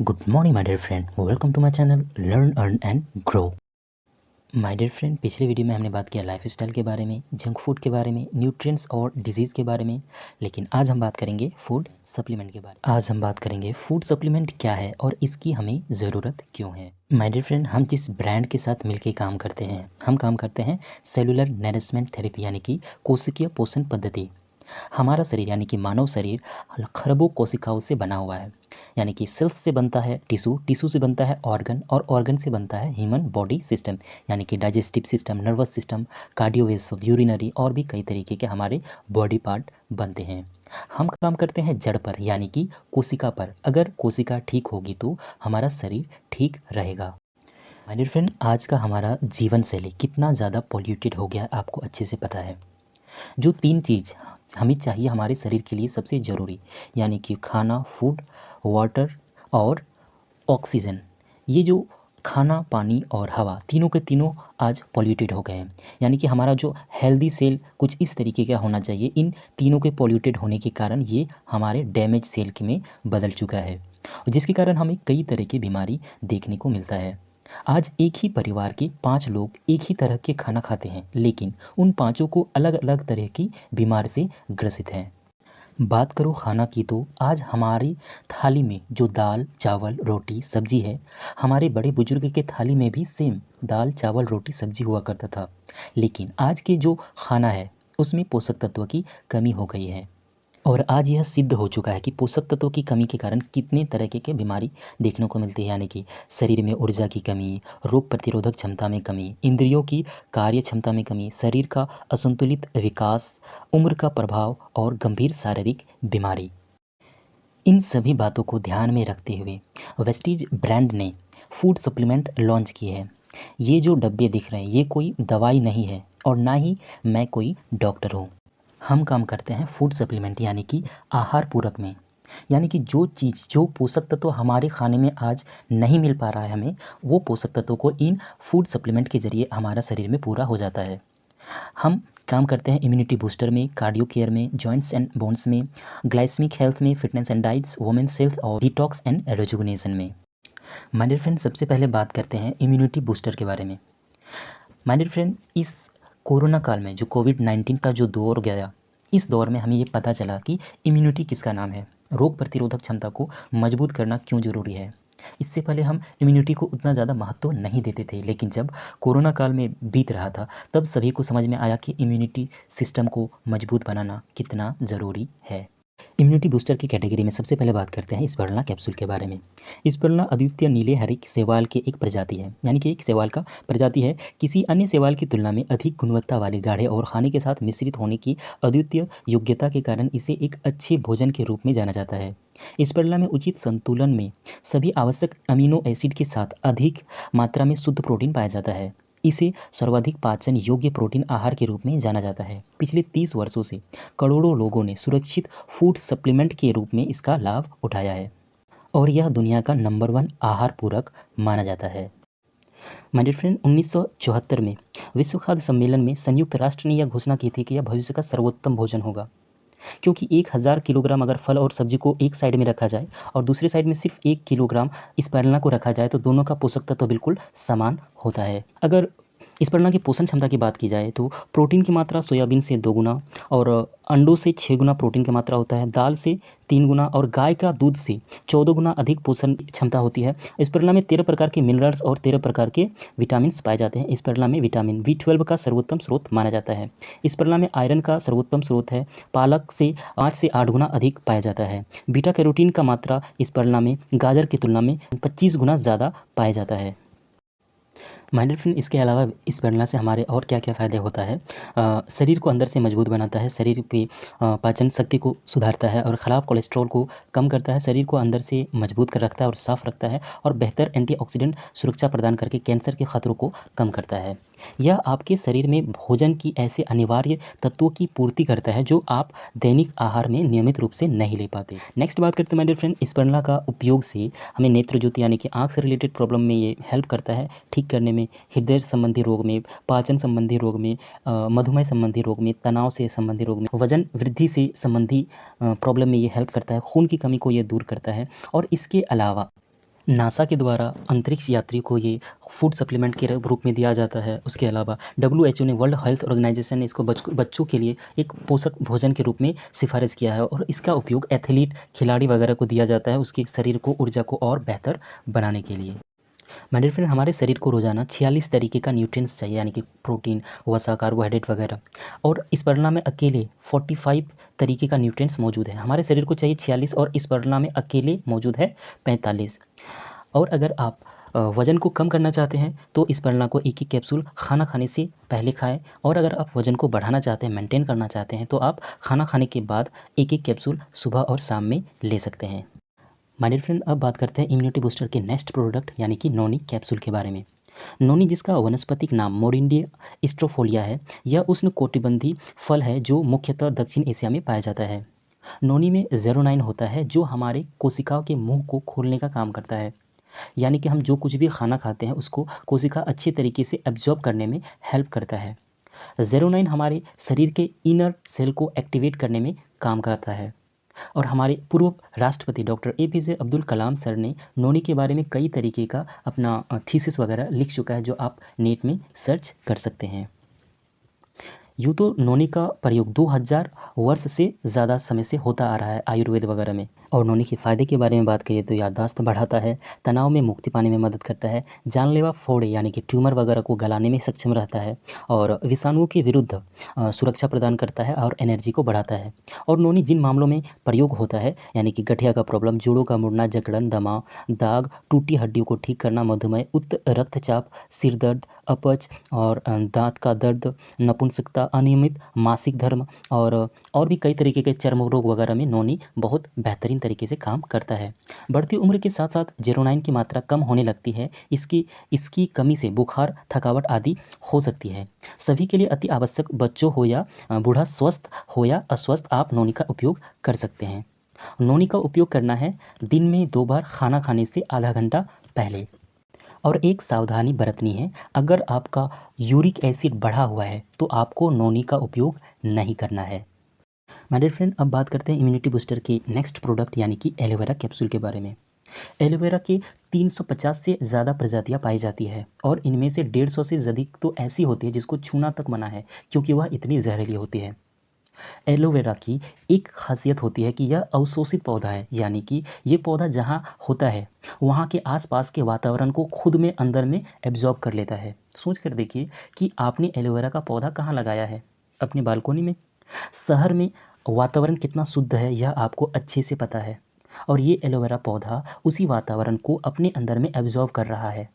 Good morning my dear friend, welcome to my channel Learn, Earn and Grow। My dear friend, पिछले video में हमने बात किया lifestyle के बारे में, जंक फूड के बारे में, न्यूट्रिएंट्स और डिजीज़ के बारे में। लेकिन आज हम बात करेंगे फूड सप्लीमेंट के बारे में। आज हम बात करेंगे फूड सप्लीमेंट क्या है और इसकी हमें ज़रूरत क्यों है। माय डियर फ्रेंड, हम जिस ब्रांड के साथ मिलकर काम करते हैं, हम काम करते हैं सेलुलर नरिशमेंट थेरेपी यानी कि कोशिकीय पोषण पद्धति। हमारा शरीर यानी कि मानव शरीर खरबों कोशिकाओं से बना हुआ है, यानी कि सेल्स से बनता है टिश्यू, टिश्यू से बनता है ऑर्गन और ऑर्गन से बनता है ह्यूमन बॉडी सिस्टम, यानी कि digestive system, nervous system, cardiovascular, urinary और भी कई तरीके के हमारे बॉडी पार्ट बनते हैं। हम काम करते हैं जड़ पर यानी कि कोशिका पर। अगर कोशिका ठीक होगी तो हमारा शरीर ठीक रहेगा। माय डियर फ्रेंड, आज का हमारा जीवन शैली कितना ज़्यादा पॉल्यूटेड हो गया आपको अच्छे से पता है। जो 3 चीज़ हमें चाहिए हमारे शरीर के लिए सबसे ज़रूरी, यानी कि खाना, फूड, वाटर और ऑक्सीजन। ये जो खाना, पानी और हवा, तीनों के तीनों आज पॉल्यूटेड हो गए हैं। यानी कि हमारा जो हेल्दी सेल कुछ इस तरीके का होना चाहिए, इन तीनों के पॉल्यूटेड होने के कारण ये हमारे डैमेज सेल के में बदल चुका है, जिसके कारण हमें कई तरह की बीमारी देखने को मिलता है। आज एक ही परिवार के 5 लोग एक ही तरह के खाना खाते हैं, लेकिन उन पाँचों को अलग-अलग तरह की बीमारी से ग्रसित हैं। बात करो खाना की तो आज हमारी थाली में जो दाल, चावल, रोटी, सब्ज़ी है, हमारे बड़े बुजुर्ग के थाली में भी सेम दाल, चावल, रोटी, सब्ज़ी हुआ करता था। लेकिन आज के जो खाना है, उसमें पोषक तत्व की कमी हो गई है। और आज यह सिद्ध हो चुका है कि पोषक तत्वों की कमी के कारण कितने तरह के बीमारी देखने को मिलती है, यानी कि शरीर में ऊर्जा की कमी, रोग प्रतिरोधक क्षमता में कमी, इंद्रियों की कार्य क्षमता में कमी, शरीर का असंतुलित विकास, उम्र का प्रभाव और गंभीर शारीरिक बीमारी। इन सभी बातों को ध्यान में रखते हुए वेस्टीज ब्रांड ने फूड सप्लीमेंट लॉन्च किए हैं। ये जो डब्बे दिख रहे हैं, ये कोई दवाई नहीं है और ना ही मैं कोई डॉक्टर हूँ। हम काम करते हैं फूड सप्लीमेंट यानी कि आहार पूरक में, यानी कि जो चीज़, जो पोषक तत्व हमारे खाने में आज नहीं मिल पा रहा है हमें, वो पोषक तत्वों को इन फूड सप्लीमेंट के ज़रिए हमारा शरीर में पूरा हो जाता है। हम काम करते हैं इम्यूनिटी बूस्टर में, कार्डियो केयर में, जॉइंट्स एंड बोन्स में, ग्लाइसेमिक हेल्थ में, fitness and diets, women's health और डिटॉक्स एंड रेजुविनेशन में। माय डियर फ्रेंड, सबसे पहले बात करते हैं इम्यूनिटी बूस्टर के बारे में। माय डियर फ्रेंड, इस कोरोना काल में जो कोविड-19 का जो दौर गया, इस दौर में हमें ये पता चला कि इम्यूनिटी किसका नाम है, रोग प्रतिरोधक क्षमता को मजबूत करना क्यों ज़रूरी है। इससे पहले हम इम्यूनिटी को उतना ज़्यादा महत्व नहीं देते थे, लेकिन जब कोरोना काल में बीत रहा था, तब सभी को समझ में आया कि इम्यूनिटी सिस्टम को मजबूत बनाना कितना ज़रूरी है। इम्यूनिटी बूस्टर की कैटेगरी में सबसे पहले बात करते हैं स्पिरुलिना कैप्सूल के बारे में। स्पिरुलिना अद्वितीय नीले हरे शैवाल की एक प्रजाति है, यानी कि एक शैवाल का प्रजाति है। किसी अन्य शैवाल की तुलना में अधिक गुणवत्ता वाले गाढ़े और खाने के साथ मिश्रित होने की अद्वितीय योग्यता के कारण इसे एक अच्छे भोजन के रूप में जाना जाता है। स्पिरुलिना में उचित संतुलन में सभी आवश्यक अमीनो एसिड के साथ अधिक मात्रा में शुद्ध प्रोटीन पाया जाता है। इसे सर्वाधिक पाचन योग्य प्रोटीन आहार के रूप में जाना जाता है। पिछले 30 वर्षों से करोड़ों लोगों ने सुरक्षित फूड सप्लीमेंट के रूप में इसका लाभ उठाया है और यह दुनिया का नंबर 1 आहार पूरक माना जाता है। माय डियर फ्रेंड, 1974 में विश्व खाद्य सम्मेलन में संयुक्त राष्ट्र ने यह घोषणा की थी कि यह भविष्य का सर्वोत्तम भोजन होगा, क्योंकि 1000 किलोग्राम अगर फल और सब्जी को एक साइड में रखा जाए और दूसरी साइड में सिर्फ 1 किलोग्राम स्पाइरुलिना को रखा जाए तो दोनों का पोषक तत्व बिल्कुल समान होता है। अगर स्पिरुलिना की पोषण क्षमता की बात की जाए तो प्रोटीन की मात्रा सोयाबीन से 2 गुना और अंडों से 6 गुना प्रोटीन की मात्रा होता है, दाल से 3 गुना और गाय का दूध से 14 गुना अधिक पोषण क्षमता होती है। स्पिरुलिना में 13 प्रकार के मिनरल्स और 13 प्रकार के विटामिन्स पाए जाते हैं। स्पिरुलिना में विटामिन B12 का सर्वोत्तम स्रोत माना जाता है। स्पिरुलिना में आयरन का सर्वोत्तम स्रोत है, पालक से 5 से 8 गुना अधिक पाया जाता है। बीटा कैरोटीन का मात्रा स्पिरुलिना में गाजर की तुलना में 25 गुना ज़्यादा पाया जाता है। माय डियर फ्रेंड, इसके अलावा स्पिरुलिना से हमारे और क्या-क्या फ़ायदे होता है। शरीर को अंदर से मजबूत बनाता है, शरीर की पाचन शक्ति को सुधारता है और ख़राब कोलेस्ट्रॉल को कम करता है, शरीर को अंदर से मजबूत कर रखता है और साफ़ रखता है और बेहतर एंटीऑक्सीडेंट सुरक्षा प्रदान करके कैंसर के खतरों को कम करता है। यह आपके शरीर में भोजन की ऐसे अनिवार्य तत्वों की पूर्ति करता है जो आप दैनिक आहार में नियमित रूप से नहीं ले पाते। नेक्स्ट बात करते हैं माय डियर फ्रेंड, स्पिरुलिना का उपयोग से हमें नेत्र ज्योति यानी कि आँख से रिलेटेड प्रॉब्लम में ये हेल्प करता है ठीक करने में, हृदय संबंधी रोग में, पाचन संबंधी रोग में, मधुमेह संबंधी रोग में, तनाव से संबंधी रोग में, वजन वृद्धि से संबंधी प्रॉब्लम में ये हेल्प करता है, खून की कमी को ये दूर करता है और इसके अलावा नासा के द्वारा अंतरिक्ष यात्री को ये फूड सप्लीमेंट के रूप में दिया जाता है। उसके अलावा WHO ने, वर्ल्ड हेल्थ ऑर्गेनाइजेशन ने इसको बच्चों के लिए एक पोषक भोजन के रूप में सिफारिश किया है और इसका उपयोग एथलीट, खिलाड़ी वगैरह को दिया जाता है उसके शरीर को, ऊर्जा को और बेहतर बनाने के लिए। माय डियर फ्रेंड, हमारे शरीर को रोज़ाना 46 तरीके का न्यूट्रिएंट्स चाहिए, यानी कि प्रोटीन, वसा, कार्बोहाइड्रेट वगैरह, और इस परला में अकेले 45 तरीके का न्यूट्रिएंट्स मौजूद है। हमारे शरीर को चाहिए 46 और इस परला में अकेले मौजूद है 45। और अगर आप वज़न को कम करना चाहते हैं तो इस परला को एक-एक कैप्सूल खाना खाने से पहले खाएँ, और अगर आप वज़न को बढ़ाना चाहते हैं, मेंटेन करना चाहते हैं, तो आप खाना खाने के बाद एक-एक कैप्सूल सुबह और शाम में ले सकते हैं। माय डियर फ्रेंड, अब बात करते हैं इम्यूनिटी बूस्टर के नेक्स्ट प्रोडक्ट यानी कि नोनी कैप्सूल के बारे में। नोनी, जिसका वानस्पतिक नाम मोरिंडिया स्ट्रोफोलिया है, यह उष्णकटिबंधीय फल है जो मुख्यतः दक्षिण एशिया में पाया जाता है। नोनी में ज़ेरोनाइन होता है जो हमारे कोशिकाओं के मुंह को खोलने का काम करता है, यानी कि हम जो कुछ भी खाना खाते हैं उसको कोशिका अच्छे तरीके से एब्जॉर्ब करने में हेल्प करता है। ज़ेरोनाइन हमारे शरीर के इनर सेल को एक्टिवेट करने में काम करता है। और हमारे पूर्व राष्ट्रपति doctor APJ Abdul Kalam sir ने नोनी के बारे में कई तरीके का अपना थीसिस वगैरह लिख चुका है, जो आप नेट में सर्च कर सकते हैं। यूँ तो नोनी का प्रयोग 2000 वर्ष से ज़्यादा समय से होता आ रहा है आयुर्वेद वगैरह में। और नोनी के फ़ायदे के बारे में बात करिए तो याददाश्त बढ़ाता है, तनाव में मुक्ति पाने में मदद करता है, जानलेवा फोड़े यानी कि ट्यूमर वगैरह को गलाने में सक्षम रहता है, और विषाणुओं के विरुद्ध सुरक्षा प्रदान करता है और एनर्जी को बढ़ाता है। और नोनी जिन मामलों में प्रयोग होता है, यानी कि गठिया का प्रॉब्लम, जोड़ों का मुड़ना, जकड़न, दमा, दाग, टूटी हड्डियों को ठीक करना, मधुमेह, उच्च रक्तचाप, सिर दर्द, अपच और दाँत का दर्द, नपुंसकता, अनियमित मासिक धर्म और भी कई तरीके के चर्म रोग वगैरह में नोनी बहुत बेहतरीन तरीके से काम करता है। बढ़ती उम्र के साथ साथ ज़ेरोनाइन की मात्रा कम होने लगती है। इसकी इसकी कमी से बुखार, थकावट आदि हो सकती है। सभी के लिए अति आवश्यक, बच्चों हो या बूढ़ा, स्वस्थ हो या अस्वस्थ, आप नोनी का उपयोग कर सकते हैं। नोनी का उपयोग करना है दिन में 2 बार खाना खाने से आधा घंटा पहले। और एक सावधानी बरतनी है, अगर आपका यूरिक एसिड बढ़ा हुआ है तो आपको नोनी का उपयोग नहीं करना है। माय डियर फ्रेंड, अब बात करते हैं इम्यूनिटी बूस्टर के नेक्स्ट प्रोडक्ट यानी कि एलोवेरा कैप्सूल के बारे में। एलोवेरा के 350 से ज़्यादा प्रजातियां पाई जाती है और इनमें से 150 से अधिक तो ऐसी होती है जिसको छूना तक मना है, क्योंकि वह इतनी जहरीली होती है। एलोवेरा की एक खासियत होती है कि यह अवशोषित पौधा है, यानी कि ये पौधा जहाँ होता है वहाँ के आसपास के वातावरण को खुद में अंदर में एब्जॉर्ब कर लेता है। सोच कर देखिए कि आपने एलोवेरा का पौधा कहाँ लगाया है? अपनी बालकोनी में। शहर में वातावरण कितना शुद्ध है यह आपको अच्छे से पता है, और ये एलोवेरा पौधा उसी वातावरण को अपने अंदर में एब्जॉर्ब कर रहा है।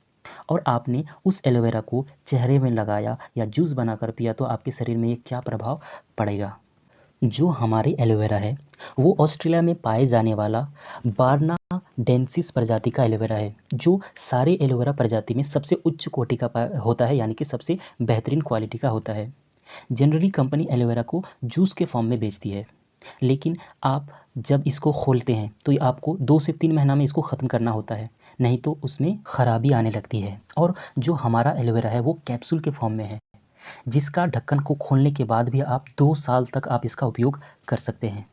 और आपने उस एलोवेरा को चेहरे में लगाया या जूस बनाकर पिया तो आपके शरीर में ये क्या प्रभाव पड़ेगा? जो हमारी एलोवेरा है वो ऑस्ट्रेलिया में पाए जाने वाला बारना डेंसिस प्रजाति का एलोवेरा है, जो सारे एलोवेरा प्रजाति में सबसे उच्च कोटि का होता है, यानी कि सबसे बेहतरीन क्वालिटी का होता है। जनरली कंपनी एलोवेरा को जूस के फॉर्म में बेचती है, लेकिन आप जब इसको खोलते हैं तो ये आपको 2 से 3 महीना में इसको ख़त्म करना होता है, नहीं तो उसमें ख़राबी आने लगती है। और जो हमारा एलोवेरा है वो कैप्सूल के फॉर्म में है, जिसका ढक्कन को खोलने के बाद भी आप 2 साल तक आप इसका उपयोग कर सकते हैं।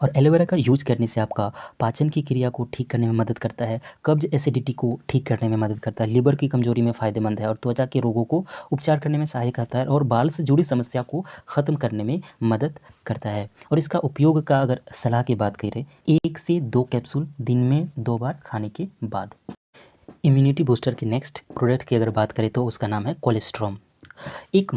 और एलोवेरा का यूज़ करने से आपका पाचन की क्रिया को ठीक करने में मदद करता है, कब्ज़, एसिडिटी को ठीक करने में मदद करता है, लिवर की कमज़ोरी में फ़ायदेमंद है और त्वचा के रोगों को उपचार करने में सहायक रहता है, और बाल से जुड़ी समस्या को ख़त्म करने में मदद करता है। और इसका उपयोग का अगर सलाह की बात करें, 1 से 2 कैप्सूल दिन में 2 बार खाने के बाद। इम्यूनिटी बूस्टर के नेक्स्ट प्रोडक्ट की अगर बात करें तो उसका नाम है कोलेस्ट्रॉम। एक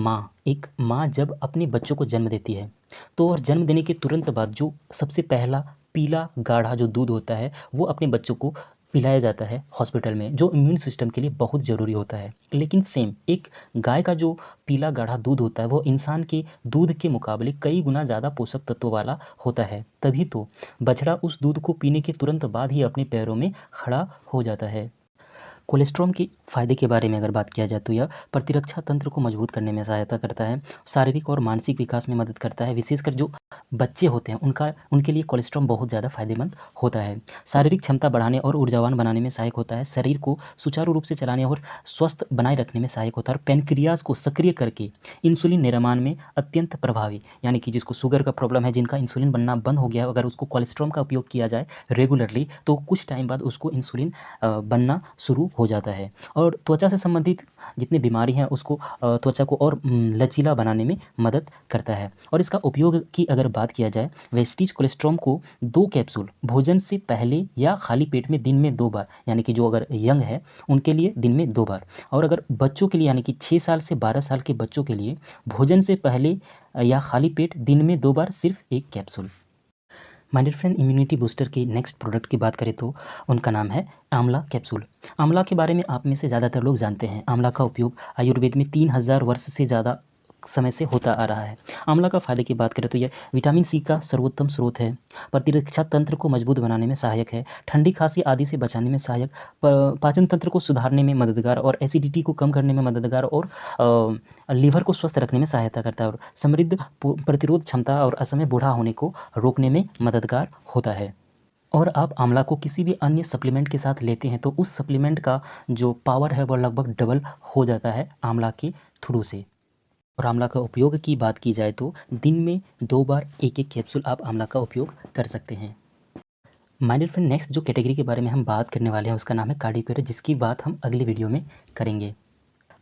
माँ जब अपने बच्चों को जन्म देती है तो और जन्म देने के तुरंत बाद जो सबसे पहला पीला गाढ़ा जो दूध होता है वो अपने बच्चों को पिलाया जाता है हॉस्पिटल में, जो इम्यून सिस्टम के लिए बहुत ज़रूरी होता है। लेकिन सेम एक गाय का जो पीला गाढ़ा दूध होता है वो इंसान के दूध के मुकाबले कई गुना ज़्यादा पोषक तत्वों वाला होता है, तभी तो बछड़ा उस दूध को पीने के तुरंत बाद ही अपने पैरों में खड़ा हो जाता है। कोलेस्ट्रॉल के फ़ायदे के बारे में अगर बात किया जाए तो यह प्रतिरक्षा तंत्र को मजबूत करने में सहायता करता है, शारीरिक और मानसिक विकास में मदद करता है। विशेषकर जो बच्चे होते हैं उनके लिए कोलेस्ट्रॉल बहुत ज़्यादा फ़ायदेमंद होता है। शारीरिक क्षमता बढ़ाने और ऊर्जावान बनाने में सहायक होता है। शरीर को सुचारू रूप से चलाने और स्वस्थ बनाए रखने में सहायक होता है और पैनक्रियाज को सक्रिय करके इंसुलिन निर्माण में अत्यंत प्रभावी, यानी कि जिसको शुगर का प्रॉब्लम है, जिनका इंसुलिन बनना बंद हो गया है, अगर उसको कोलेस्ट्रॉल का उपयोग किया जाए रेगुलरली तो कुछ टाइम बाद उसको इंसुलिन बनना शुरू हो जाता है। और त्वचा से संबंधित जितनी बीमारी हैं उसको त्वचा को और लचीला बनाने में मदद करता है। और इसका उपयोग की अगर बात किया जाए, वेस्टीज कोलेस्ट्रॉल को 2 कैप्सूल भोजन से पहले या खाली पेट में दिन में 2 बार, यानी कि जो अगर यंग है उनके लिए दिन में 2 बार, और अगर बच्चों के लिए यानी कि 6 साल से 12 साल के बच्चों के लिए भोजन से पहले या खाली पेट दिन में 2 बार सिर्फ 1 capsule. My dear friend, immunity booster के नेक्स्ट प्रोडक्ट की बात करें तो उनका नाम है आंवला कैप्सूल। आंवला के बारे में आप में से ज़्यादातर लोग जानते हैं। आंवला का उपयोग आयुर्वेद में 3000 वर्ष से ज़्यादा समय से होता आ रहा है। आंवला का फ़ायदे की बात करें तो यह विटामिन सी का सर्वोत्तम स्रोत है, प्रतिरक्षा तंत्र को मजबूत बनाने में सहायक है, ठंडी खांसी आदि से बचाने में सहायक, पाचन तंत्र को सुधारने में मददगार और एसिडिटी को कम करने में मददगार और लीवर को स्वस्थ रखने में सहायता करता है और समृद्ध प्रतिरोध क्षमता और असमय बूढ़ा होने को रोकने में मददगार होता है। और आप आंवला को किसी भी अन्य सप्लीमेंट के साथ लेते हैं तो उस सप्लीमेंट का जो पावर है वो लगभग डबल हो जाता है आंवला के थ्रू से। और आंवला का उपयोग की बात की जाए तो दिन में 2 बार 1-1 कैप्सूल आप आंवला का उपयोग कर सकते हैं। माय डियर फ्रेंड, नेक्स्ट जो कैटेगरी के बारे में हम बात करने वाले हैं उसका नाम है कार्डियोवेस्कुलर, जिसकी बात हम अगले वीडियो में करेंगे।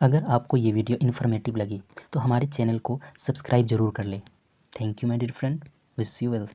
अगर आपको ये वीडियो इन्फॉर्मेटिव लगी तो हमारे चैनल को सब्सक्राइब ज़रूर कर लें। Thank you my dear friend, wish you well.